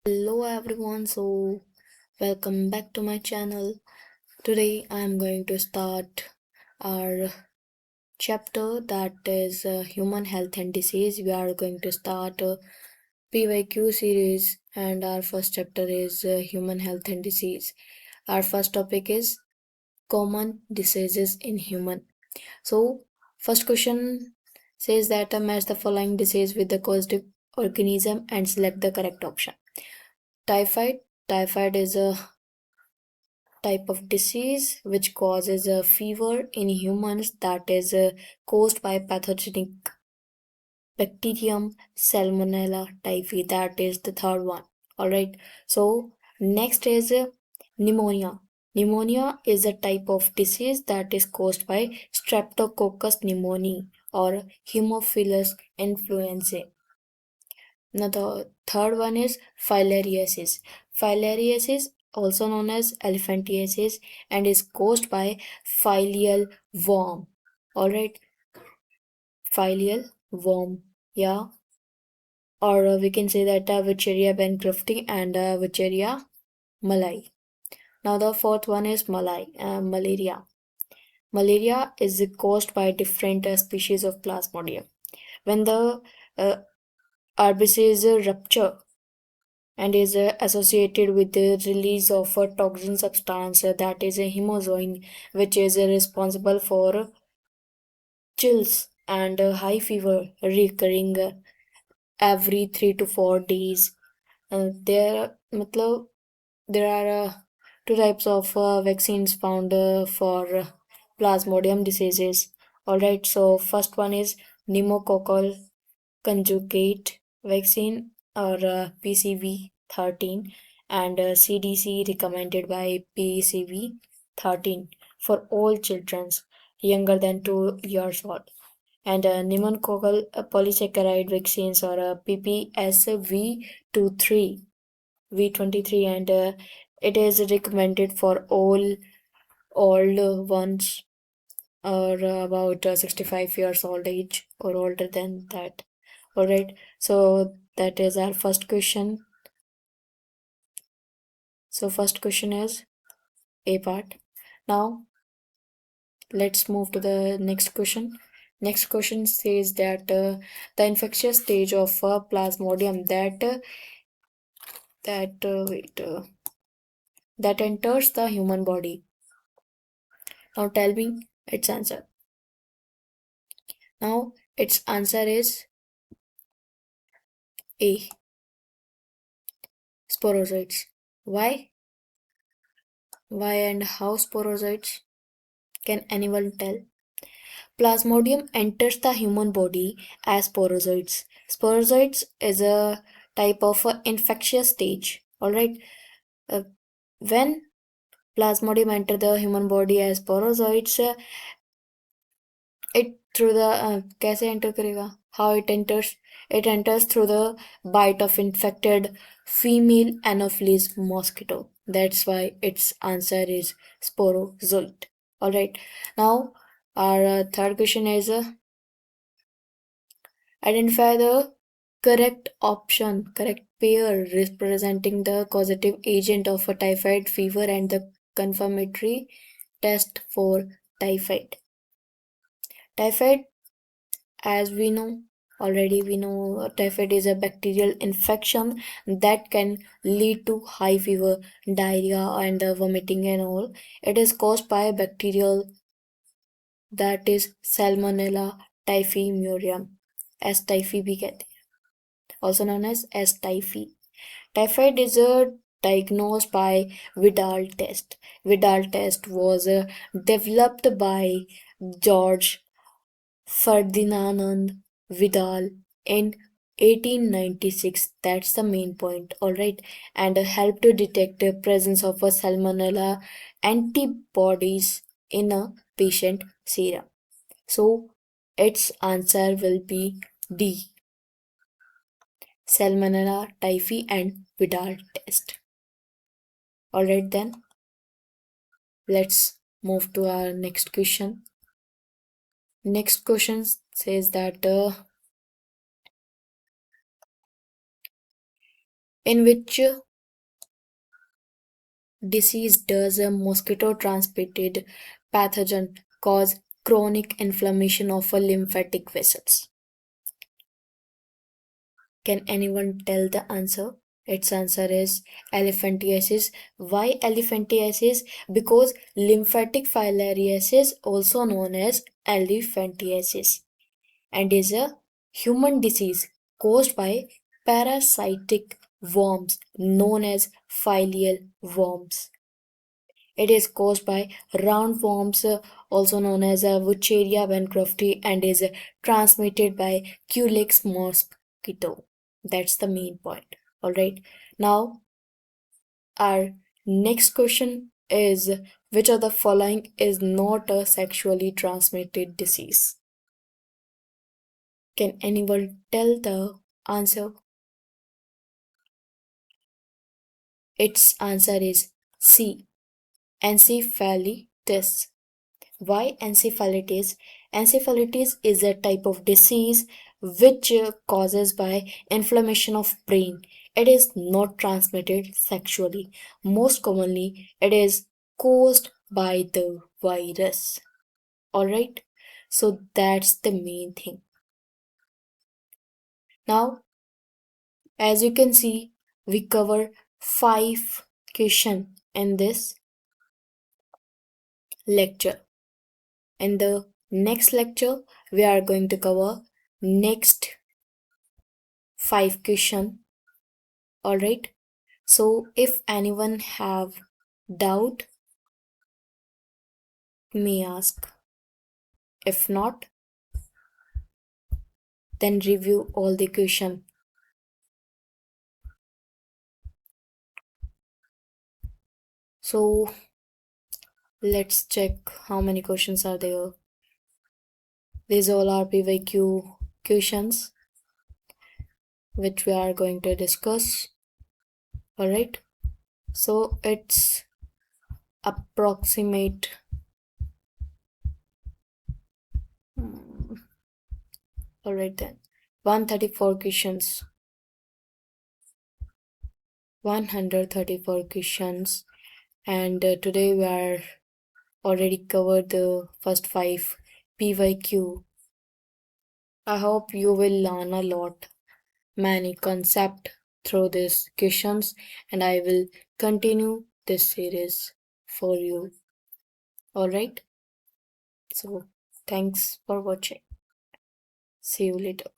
Hello everyone, so welcome back to my channel. Today I am going to start our chapter that is human health and disease. We are going to start a PYQ series, and our first chapter is human health and disease. Our first topic is common diseases in human. So, first question says that match the following disease with the causative organism and select the correct option. Typhoid. Typhoid is a type of disease which causes a fever in humans that is caused by pathogenic bacterium Salmonella typhi. That is the third one. All right. So next is pneumonia. Pneumonia is a type of disease that is caused by Streptococcus pneumoniae or Haemophilus influenzae. Now the third one is filariasis. Filariasis, also known as elephantiasis, and is caused by filial worm. Alright, filial worm. Yeah, or we can say that Wucheria bankruptcy and Wucheria malai. Now the fourth one is malaria. Malaria is caused by different species of Plasmodium. When the uh, RBCs rupture and is associated with the release of a toxin substance that is a hemozoin, which is responsible for chills and high fever recurring every 3 to 4 days. मतलब there are two types of vaccines found for plasmodium diseases. All right, so first one is pneumococcal conjugate vaccine or PCV 13, and CDC recommended by PCV 13 for all children younger than 2 years old, and pneumococcal polysaccharide vaccines or PPSV 23 V23, and it is recommended for all old ones or about 65 years old age or older than that. All right, so that is our first question. So first question is A part. Now let's move to the next question. Next question says that the infectious stage of plasmodium that enters the human body. Now tell me its answer. Now its answer is A. Sporozoites. Why? Why and how sporozoites? Can anyone tell? Plasmodium enters the human body as sporozoites. Sporozoites is a type of infectious stage. Alright. Uh, when plasmodium enter the human body as sporozoites, it through the कैसे enter करेगा? How it enters? It enters through the bite of infected female Anopheles mosquito. That's why its answer is sporozoite. Alright. Now our third question is identify the correct option, correct pair representing the causative agent of a typhoid fever and the confirmatory test for typhoid. Typhoid, as we know, already we know typhoid is a bacterial infection that can lead to high fever, diarrhea, and vomiting and all. It is caused by a bacterial that is Salmonella typhimurium. S typhi भी कहते हैं, also known as S typhi. Typhoid is diagnosed by Vidal test. Vidal test was developed by George Ferdinand Vidal in 1896. That's the main point, all right, and helped to detect the presence of a Salmonella antibodies in a patient serum. So its answer will be D. Salmonella typhi and Vidal test. Alright then, let's move to our next question. Next question says that In which disease does a mosquito transmitted pathogen cause chronic inflammation of a lymphatic vessels? Can anyone tell the answer? Its answer is elephantiasis. Why elephantiasis? Because lymphatic filariasis, also known as elephantiasis, and is a human disease caused by parasitic worms known as filial worms. It is caused by roundworms, also known as Wucheria bancrofti, and is transmitted by Culex mosquito. That's the main point. All right. Now, our next question is, which of the following is not a sexually transmitted disease? Can anyone tell the answer? Its answer is C. Encephalitis. Why encephalitis? Encephalitis is a type of disease which causes by inflammation of brain. It is not transmitted sexually. Most commonly, it is caused by the virus. Alright? So that's the main thing. Now, as you can see, we cover 5 questions in this lecture. In the next lecture, we are going to cover next 5 question. All right. So if anyone have doubt, may ask. If not, then review all the question. So let's check how many questions are there. These all are PYQ questions which we are going to discuss. All right. So it's approximate all right then 134 questions, 134 questions, and today we are already covered the first 5 PYQ. I hope you will learn a lot, many concepts through these questions, and I will continue this series for you. Alright, so thanks for watching. See you later.